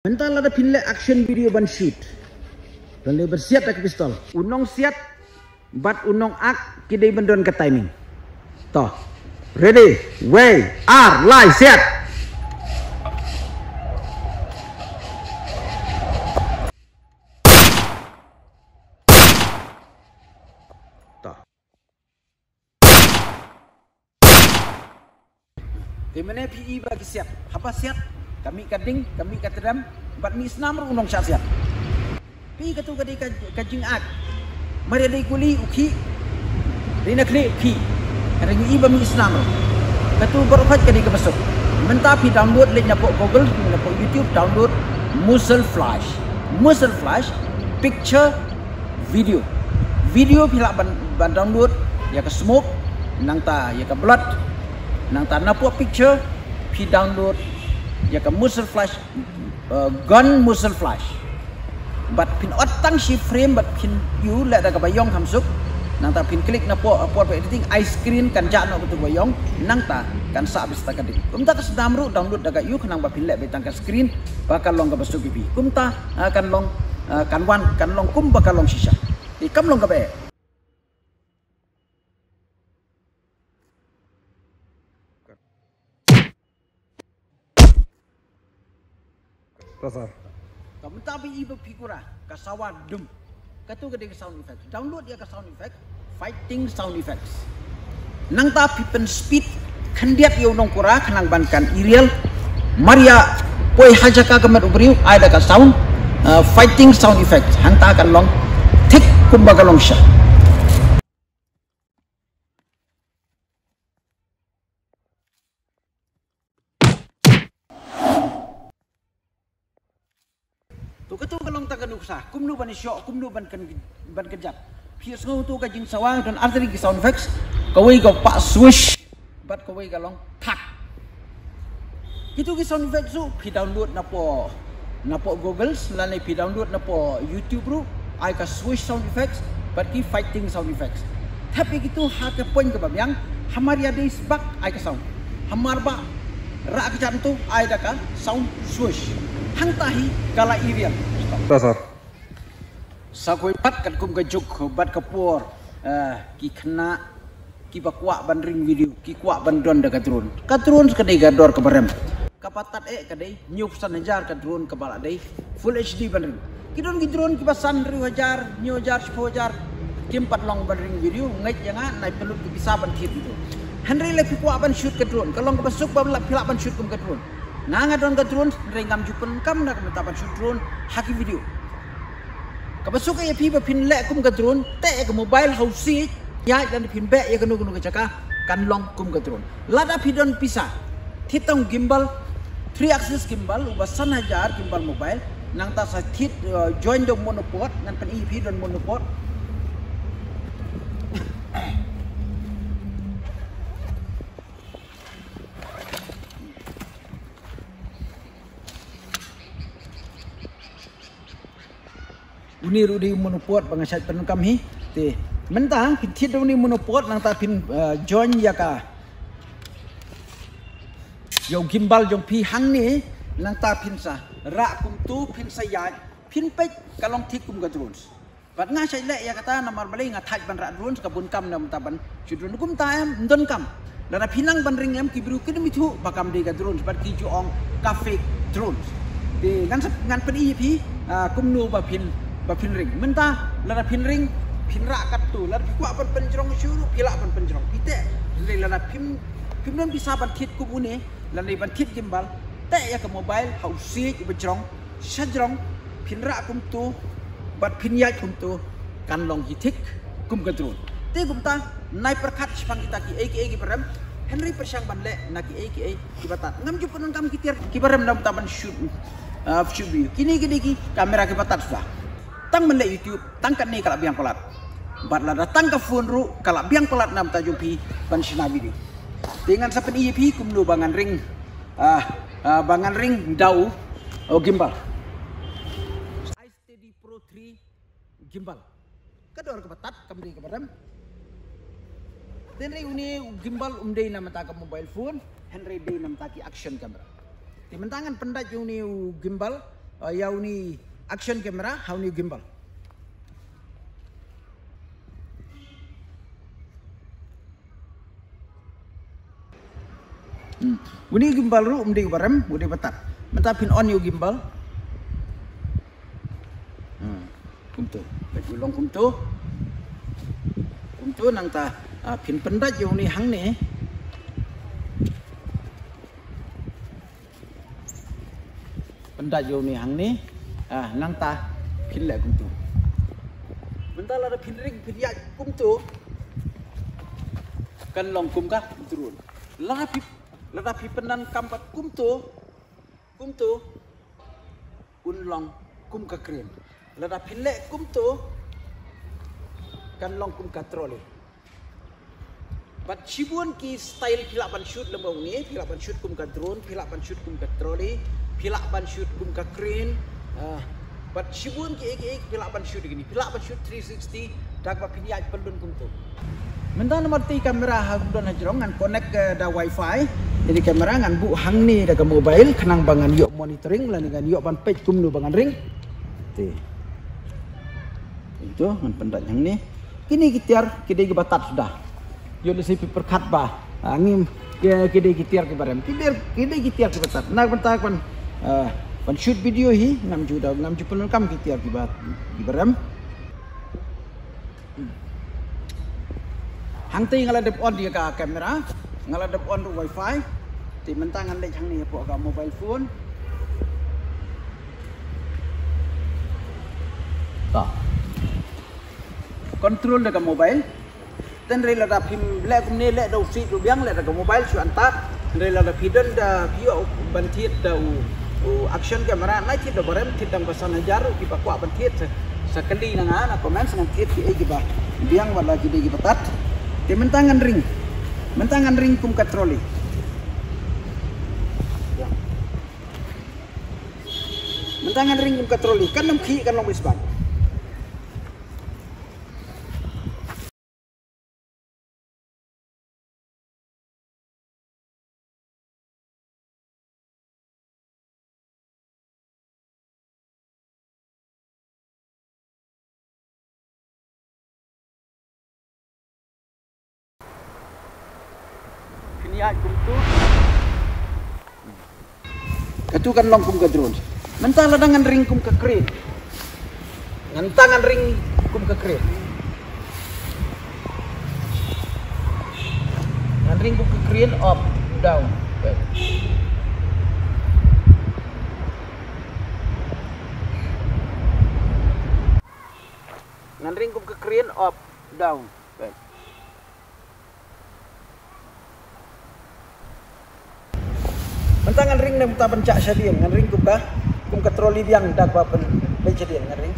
Mental ada pinle action video ban shoot. Dan le bersiap tak pistol. Unong siap, bat unong ak kidai bendon ke timing. Toh, ready, way, are, live, siap. Toh. Di mana PE bagi siap? Apa siap? Kami kading, kami katedam, bat mi senam unong siap. Pi katu kadai kajing ak. Mari ada kuli uki. Dina klik uki. Kadang iba mi senam. Katu berfat kadai ke besok. Mentah pi download link napok Google, napok YouTube download Muzzle Flash. Muzzle Flash picture video. Video pila ban download ya ke smoke, nang ta ya ke blood, nang ta napok picture pi download ya ke muzzle flash, gun muzzle flash. But pin otang si frame, but pin you let daga bayong hamsuk. Nang ta pin klik na po editing ice screen kan jano betul bayong. Nang ta kan sa abis ta kadik. Kumta kas damru download daga you kanang ba pin let betang ka screen bakal long ka basuk pipi. Kumta kan long kan wan kan long kum bakal long sisa. Ikam long ka be. Pasal. Kamu tapi ibu pikura kasawan dum. Katu gede sound effect. Download dia ke sound effect, fighting sound effects. Nang tapi pen speed kandiat yo nong kura kanang bankan Iriel Maria poi hajaka kamet ubriu ada ka sound fighting sound effects. Hanta kan long tik kumbaga long shot. Tu ketu kalong takan uksa, kumnu ban syok, kumnu ban kejap. Pius ngau tu kajing sawang dan arteri sound effects, kawai go pak swish, bat kawai galong tak. Itu ki sound effects tu pi download napo Google, selane pi download napo YouTube ru, ai ka swish sound effects, bat ki fighting sound effects. Tapi gitu ha ke point ke babyang, hamar ya dei sebak ai ka sound. Hamar ba ra kejap tu ai da ka sound swish. Hang tahi kala Iriel. Pasal. Sakoi pat kat kum kejuk bat kepor ki kena ki bakwa ban ring video ki kwa ban don da kadrun. Kadrun sekadai gador ke barem. Kapatat kadai nyup sanajar kadrun ke bala dai full HD ban ring. Kidon gidrun ki pasan 2000 nyojar 10000 kim pat long ban ring video ngai janga nai perlu ki bisa ban hit itu. Henry le kwa ban shoot kadrun. Kalong ke besuk ban la pilak ban shoot kum kadrun. Nanga don ka drone ringam jupen kam na kametapan shoot drone haki video. Kabasuk ya pi pin le kum ka drone te ka mobile hausi ya dan pin be ya kanu ka caka kan long kum ka drone. Lada pidon pisa. Thitong gimbal 3 axis gimbal ubasan hajar gimbal mobile nang ta sa thit join dong monopod nan pen EP don monopod. Uni rudi monopod bangasat pen kami te mentang pintit uni monopod nang ta pin join ya ka yo gimbal jong pi hang ni nang ta pin sa ra kum tu pin sa ya pin pe kalong tik kum ga drones bat nga sai le ya kata namar balai nga thaj ban ra drones ka bun kam nam ta ban chudron kum ta em don kam dana pinang ban ring em ki bru ki mi thu bakam de ga drones bat ki ju ong ka fake drones de ngan pen EP kum nu ba pin ring mentah lada pin ring pin rak kat tu lada pikwa ban penjrong syuru pilak ban penjrong pite lada pin non bisa ban kit ku bune lada ban kit gimbal te ya ke mobile hausi penjrong sajrong pin rak kum tu bat pin ya kum tu kan long hitik kum gadrun te kum ta nai perkat spang kita ki aka perem Henry persang ban le na ki aka ki batat ngam ju penon kam kitir ki perem dam taban shoot video kini ki kamera ki batat sudah tang men le YouTube tang kat ni kalak biang pelat bat la datang ke phone ru kalak biang pelat nam ta jumpi ban sina video dengan sapen EP kum nu bangan ring dau gimbal iSteady Pro 3 gimbal kador ke batat kamri ke badam tenri uni gimbal umdei nam ta ke mobile phone Henry day nam ta ki action camera di mentangan pendat uni gimbal Yau ni action camera, hau ni gimbal. Uni gimbal ru umdi barem, udi batat. Menta pin on you gimbal. Kumtu, pejulong kumtu. Kumtu nang ta pin pendat you ni hang ni. Pendat you ni hang ni. Nang ta pin le kumtu. Menta la pin ring pin ya kumtu. Kan long kum ka turun. Lada pi penan kampat kumtu unlong kum ka kren. Lada pilek kumtu kan long kum ka troli. But shibun ki style pilak ban shoot lembong ni, pilak ban shoot kum ka drone, pilak ban shoot kum ka troli, pilak ban shoot kum ka kren. But shibun ki pilak ban shoot gini, pilak ban shoot 360 dak ba pinyaj pelun kumtu. Mentang mati kamera hagudan hajrong ngan connect ke da wifi. Jadi kamera ngan bu hang ni da mobile kenang bangan yok monitoring lan dengan yok ban page kum nu bangan ring. Ti. Itu ngan pendat yang ni. Kini kitiar kidai ke batat sudah. Yo le sipi perkat ba. Angin kidai kitiar ke barem. Kidai kitiar ke batat. Nak bentak pan shoot video hi ngam juda ngam jupun kam kitiar ke barem. Hang ti ngaladep on dia ka kamera, ngaladep on ru wifi. Ti mentang ngan lek hang ni pok ka mobile phone. Ta. Control dekat mobile. Dan rela da pim lek kum ne lek dau si du biang lek dekat mobile su antat. Rela da piden da pio bantit da action kamera nai ti da barem ti dang basan ajar ki bakwa bantit sekali nang ana komen sang tit ki gi ba biang wala gi gi batat. Di mentangan ring kum katroli. Mentangan ring kum katroli kan nam ki kan long bisban. Niat kumtu. Itu kan long kum ke drone. Mentang ladangan ring kum ke crane. Ngantangan ring kum ke crane. Ngan ring kum ke crane up down. Baik. Ngan ring kum ke crane up down. Baik. Mentangan ring nem ta pencak syadian ngan ring kum ka troli biang dak ba pen pencadian ngan ring